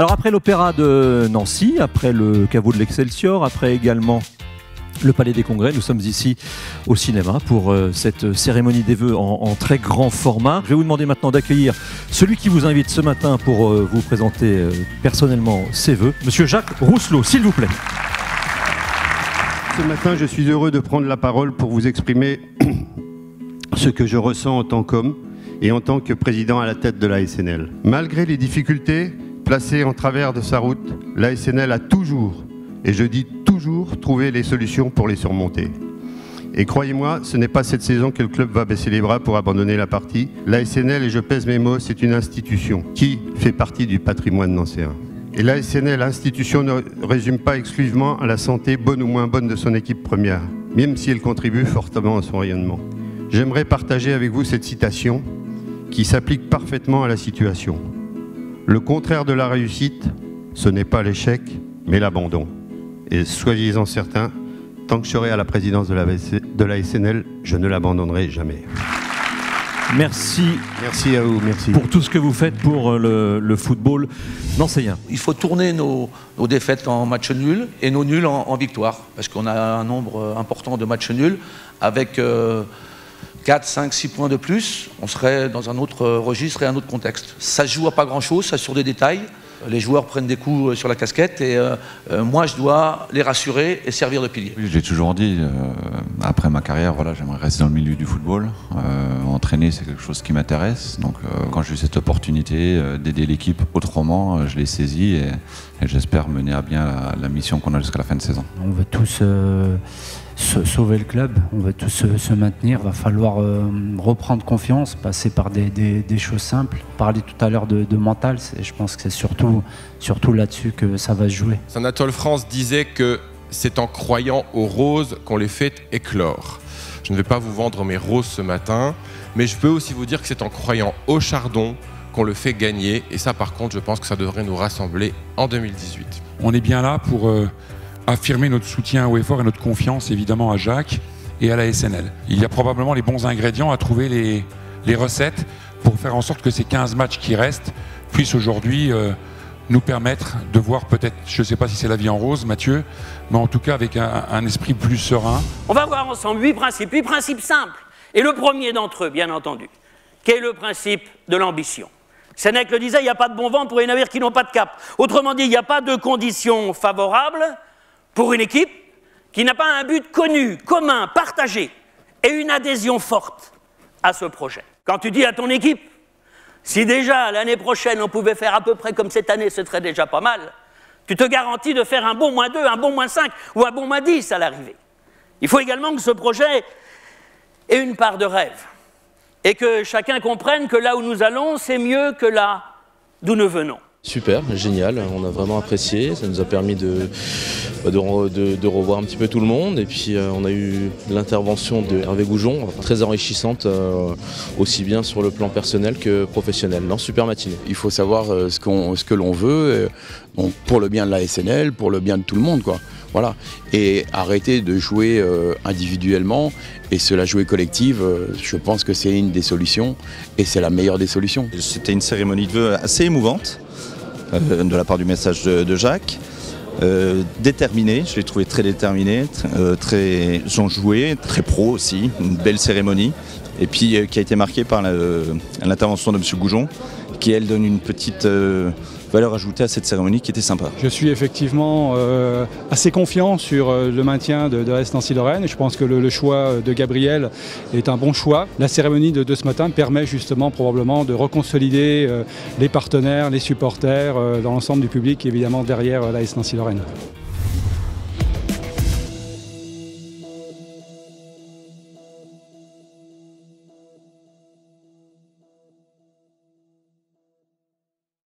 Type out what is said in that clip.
Alors après l'Opéra de Nancy, après le caveau de l'Excelsior, après également le Palais des Congrès, nous sommes ici au cinéma pour cette cérémonie des vœux en très grand format. Je vais vous demander maintenant d'accueillir celui qui vous invite ce matin pour vous présenter personnellement ses vœux, Monsieur Jacques Rousselot, s'il vous plaît. Ce matin, je suis heureux de prendre la parole pour vous exprimer ce que je ressens en tant qu'homme et en tant que président à la tête de la SNL. Malgré les difficultés placées en travers de sa route, la SNL a toujours, et je dis toujours, trouvé les solutions pour les surmonter. Et croyez-moi, ce n'est pas cette saison que le club va baisser les bras pour abandonner la partie. La SNL, et je pèse mes mots, c'est une institution qui fait partie du patrimoine nancéen. Et la SNL, l'institution, ne résume pas exclusivement à la santé bonne ou moins bonne de son équipe première, même si elle contribue fortement à son rayonnement. J'aimerais partager avec vous cette citation qui s'applique parfaitement à la situation. Le contraire de la réussite, ce n'est pas l'échec, mais l'abandon. Et soyez-en certains, tant que je serai à la présidence de la SNL, je ne l'abandonnerai jamais. Merci. Merci à vous, merci. Pour tout ce que vous faites pour le football nancéen. Il faut tourner nos défaites en match nul et nos nuls en victoire. Parce qu'on a un nombre important de matchs nuls avec 4, 5, 6 points de plus. On serait dans un autre registre et un autre contexte. Ça se joue à pas grand-chose, ça se joue sur des détails. Les joueurs prennent des coups sur la casquette et moi je dois les rassurer et servir de pilier. Oui, j'ai toujours dit, après ma carrière, voilà, j'aimerais rester dans le milieu du football. Entraîner, c'est quelque chose qui m'intéresse. Donc quand j'ai eu cette opportunité d'aider l'équipe autrement, je l'ai saisie et j'espère mener à bien la mission qu'on a jusqu'à la fin de saison. On veut tous sauver le club, on veut tous se maintenir, il va falloir reprendre confiance, passer par des choses simples. On parlait tout à l'heure de mental, je pense que c'est surtout là-dessus que ça va se jouer. Anatole France disait que c'est en croyant aux roses qu'on les fait éclore. Je ne vais pas vous vendre mes roses ce matin, mais je peux aussi vous dire que c'est en croyant au chardon qu'on le fait gagner. Et ça, par contre, je pense que ça devrait nous rassembler en 2018. On est bien là pour affirmer notre soutien au effort et notre confiance évidemment à Jacques et à la SNL. Il y a probablement les bons ingrédients à trouver les recettes pour faire en sorte que ces 15 matchs qui restent puissent aujourd'hui nous permettre de voir peut-être, je ne sais pas si c'est la vie en rose, Mathieu, mais en tout cas avec un esprit plus serein. On va voir ensemble 8 principes simples. Et le premier d'entre eux, bien entendu, qui est le principe de l'ambition. Sénèque le disait, il n'y a pas de bon vent pour les navires qui n'ont pas de cap. Autrement dit, il n'y a pas de conditions favorables pour une équipe qui n'a pas un but connu, commun, partagé et une adhésion forte à ce projet. Quand tu dis à ton équipe, si déjà l'année prochaine on pouvait faire à peu près comme cette année, ce serait déjà pas mal, tu te garantis de faire un bon -2, un bon -5 ou un bon -10 à l'arrivée. Il faut également que ce projet ait une part de rêve et que chacun comprenne que là où nous allons, c'est mieux que là d'où nous venons. Super, génial, on a vraiment apprécié, ça nous a permis de revoir un petit peu tout le monde et puis on a eu l'intervention de Hervé Goujon, très enrichissante aussi bien sur le plan personnel que professionnel. Non, super matinée. Il faut savoir ce que l'on veut, donc pour le bien de la SNL, pour le bien de tout le monde, quoi. Voilà. Et arrêter de jouer individuellement et se la jouer collective, je pense que c'est une des solutions et c'est la meilleure des solutions. C'était une cérémonie de vœux assez émouvante de la part du message de Jacques. Déterminé, je l'ai trouvé très déterminé, très enjoué, très pro aussi, une belle cérémonie. Et puis qui a été marquée par l'intervention de M. Goujon, qui elle donne une petite valeur ajoutée à cette cérémonie qui était sympa. Je suis effectivement assez confiant sur le maintien de l'AS Nancy-Lorraine et je pense que le choix de Gabriel est un bon choix. La cérémonie de ce matin permet justement probablement de reconsolider les partenaires, les supporters dans l'ensemble du public évidemment derrière l'AS Nancy-Lorraine.